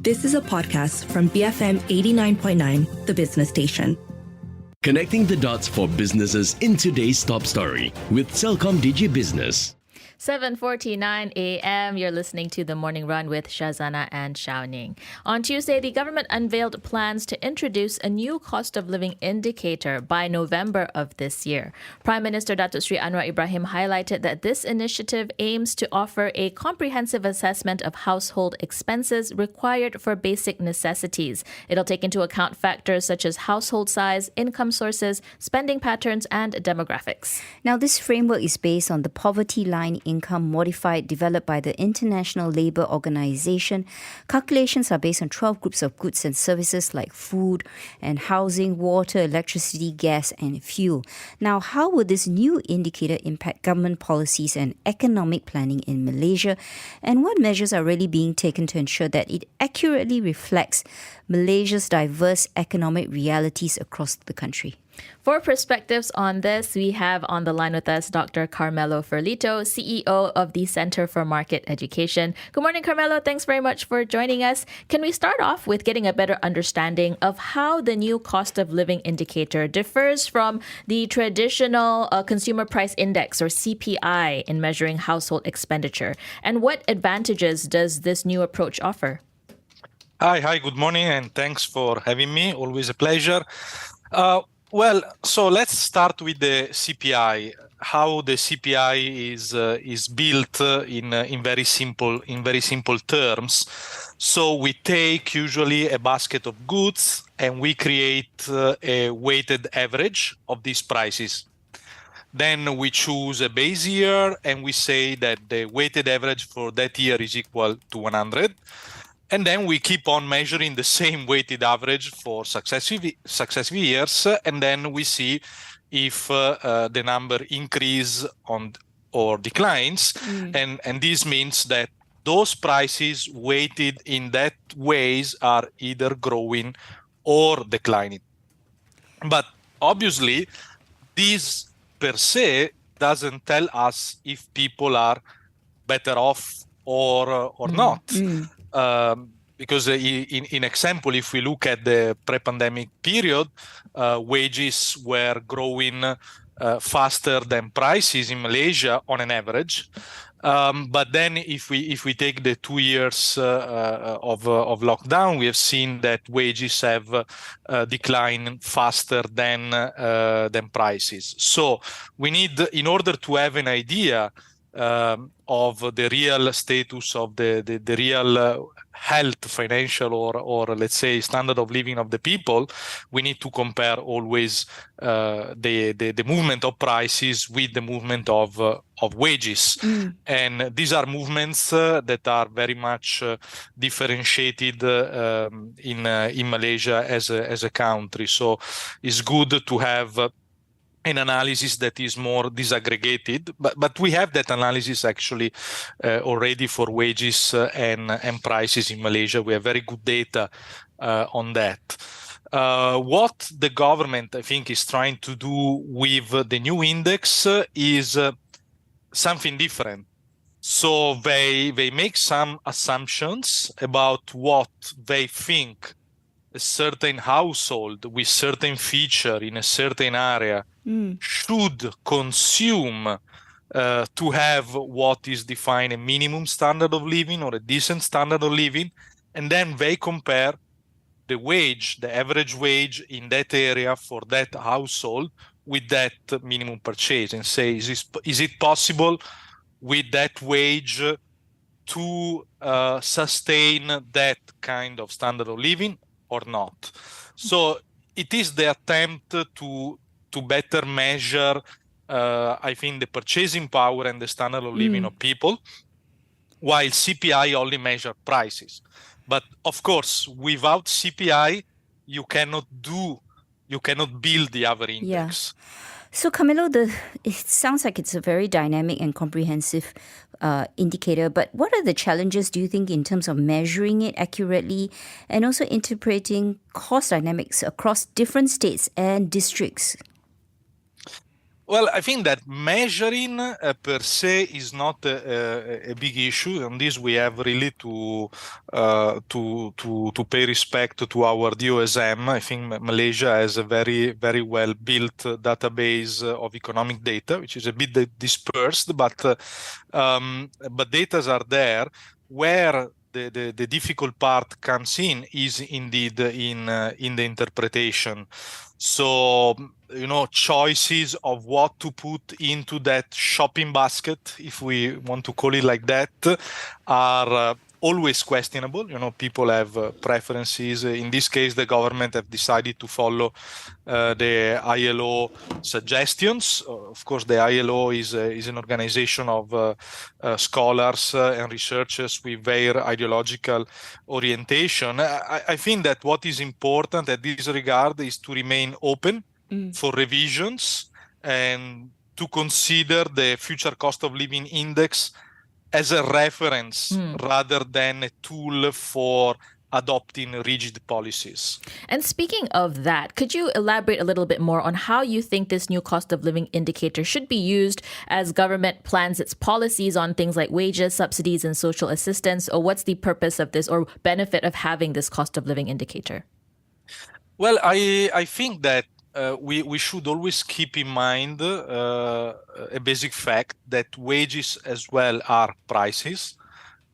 This is a podcast from BFM 89.9, the business station. Connecting the dots for businesses in today's top story with Celcom Digi Business. 7:49 a.m. You're listening to The Morning Run with Shazana and Ning. On Tuesday, the government unveiled plans to introduce a new cost of living indicator by November of this year. Prime Minister Datuk Sri Anwar Ibrahim highlighted that this initiative aims to offer a comprehensive assessment of household expenses required for basic necessities. It'll take into account factors such as household size, income sources, spending patterns, and demographics. Now, this framework is based on the poverty line income modified developed by the International Labour Organization. Calculations are based on 12 groups of goods and services like food and housing, water, electricity, gas and fuel. Now, how will this new indicator impact government policies and economic planning in Malaysia? And what measures are really being taken to ensure that it accurately reflects Malaysia's diverse economic realities across the country? For perspectives on this, we have on the line with us Dr. Carmelo Ferlito, CEO of the Centre for Market Education. Good morning, Carmelo. Thanks very much for joining us. Can we start off with getting a better understanding of how the new cost of living indicator differs from the traditional consumer price index or CPI in measuring household expenditure? And what advantages does this new approach offer? Hi, good morning, and thanks for having me. Always a pleasure. So let's start with the CPI. How the CPI is built in very simple terms. So we take usually a basket of goods and we create a weighted average of these prices. Then we choose a base year and we say that the weighted average for that year is equal to 100. And then we keep on measuring the same weighted average for successive years, and then we see if the number increases or declines. And this means that those prices weighted in that ways are either growing or declining. But obviously, this per se doesn't tell us if people are better off or not. Because in example, if we look at the pre-pandemic period, wages were growing faster than prices in Malaysia on an average. But then if we take the 2 years of lockdown, we have seen that wages have declined faster than prices. So we need, in order to have an idea of the real status of the real health, financial or let's say standard of living of the people, we need to compare always the movement of prices with the movement of wages. And these are movements that are very much differentiated in Malaysia as a country. So it's good to have an analysis that is more disaggregated, but we have that analysis actually already for wages and prices in Malaysia. We have very good data on that. What the government, I think, is trying to do with the new index is something different. So they make some assumptions about what they think a certain household with certain feature in a certain area should consume to have what is defined a minimum standard of living or a decent standard of living. And then they compare the wage, the average wage in that area for that household with that minimum purchase and say, is it possible with that wage to sustain that kind of standard of living or not? So it is the attempt to better measure, I think, the purchasing power and the standard of living of people, while CPI only measure prices. But of course, without CPI, you cannot build the other index. Yeah. So Carmelo, it sounds like it's a very dynamic and comprehensive indicator, but what are the challenges, do you think, in terms of measuring it accurately and also interpreting cost dynamics across different states and districts? Well, I think that measuring per se is not a big issue. On this, we have really to pay respect to our DOSM. I think Malaysia has a very well built database of economic data, which is a bit dispersed, but data are there. Where the difficult part comes in is indeed in the interpretation. So, choices of what to put into that shopping basket, if we want to call it like that, are always questionable. People have preferences. In this case, the government have decided to follow the ILO suggestions. Of course, the ILO is an organization of scholars and researchers with their ideological orientation. I think that what is important at this regard is to remain open for revisions and to consider the future cost of living index as a reference rather than a tool for adopting rigid policies. And speaking of that, could you elaborate a little bit more on how you think this new cost of living indicator should be used as government plans its policies on things like wages, subsidies, and social assistance? Or what's the purpose of this or benefit of having this cost of living indicator? Well, I think that we should always keep in mind a basic fact that wages as well are prices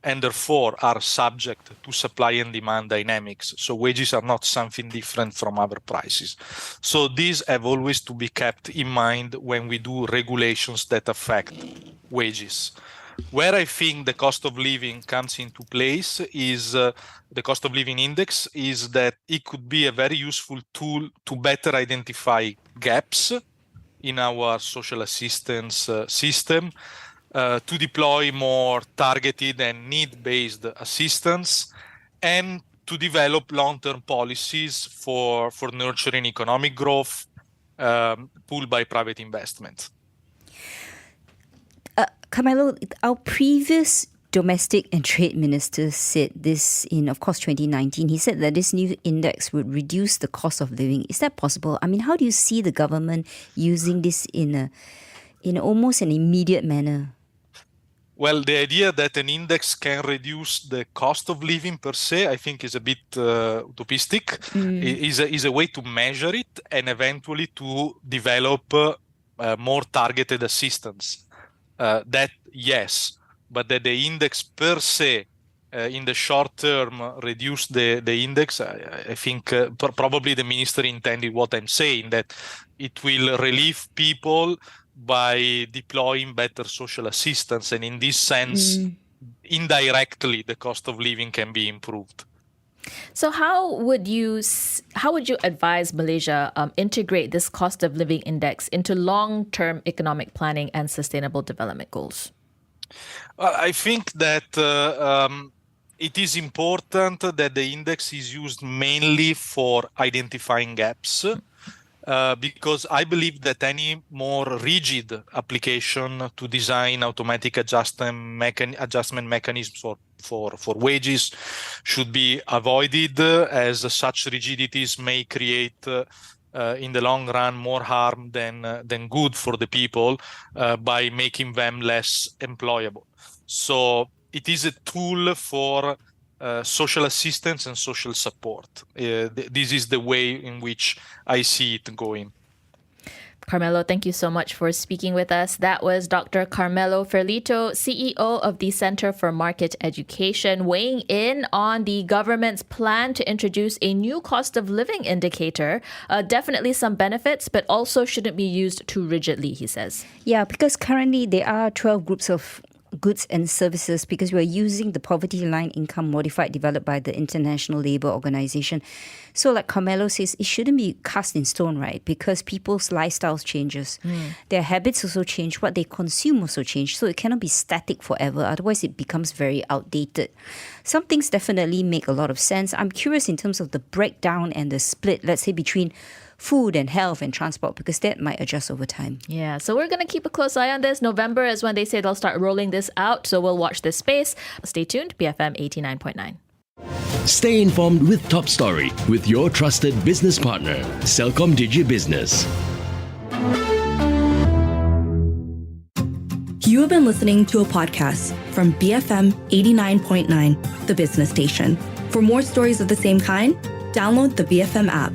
and therefore are subject to supply and demand dynamics. So wages are not something different from other prices. So these have always to be kept in mind when we do regulations that affect wages. Where I think the cost of living comes into place is the cost of living index is that it could be a very useful tool to better identify gaps in our social assistance system, to deploy more targeted and need-based assistance, and to develop long-term policies for nurturing economic growth pulled by private investment. Carmelo, our previous domestic and trade minister said this in, of course, 2019. He said that this new index would reduce the cost of living. Is that possible? I mean, how do you see the government using this in almost an immediate manner? Well, the idea that an index can reduce the cost of living per se, I think, is a bit utopistic. Is a way to measure it and eventually to develop more targeted assistance. That, yes, but that the index per se in the short term reduce the index, I think probably the minister intended what I'm saying, that it will relieve people by deploying better social assistance. And in this sense, indirectly, the cost of living can be improved. So how would you advise Malaysia integrate this cost of living index into long-term economic planning and sustainable development goals? Well, I think that it is important that the index is used mainly for identifying gaps, because I believe that any more rigid application to design automatic adjustment mechanisms for wages should be avoided, as such rigidities may create in the long run more harm than good for the people by making them less employable. So it is a tool for social assistance and social support. This is the way in which I see it going. Carmelo, thank you so much for speaking with us. That was Dr. Carmelo Ferlito, CEO of the Center for Market Education, weighing in on the government's plan to introduce a new cost of living indicator. Definitely some benefits, but also shouldn't be used too rigidly, he says. Yeah, because currently there are 12 groups of goods and services, because we're using the poverty line income modified developed by the International Labour Organization. So like Carmelo says, it shouldn't be cast in stone, right? Because people's lifestyles changes. Their habits also change. What they consume also change. So it cannot be static forever. Otherwise, it becomes very outdated. Some things definitely make a lot of sense. I'm curious in terms of the breakdown and the split, let's say, between food and health and transport, because that might adjust over time. Yeah, so we're going to keep a close eye on this. November is when they say they'll start rolling this out, so we'll watch this space. Stay tuned, BFM 89.9. Stay informed with Top Story with your trusted business partner, Celcom Digi Business. been listening to a podcast from BFM 89.9, the business station. For more stories of the same kind, download the BFM app.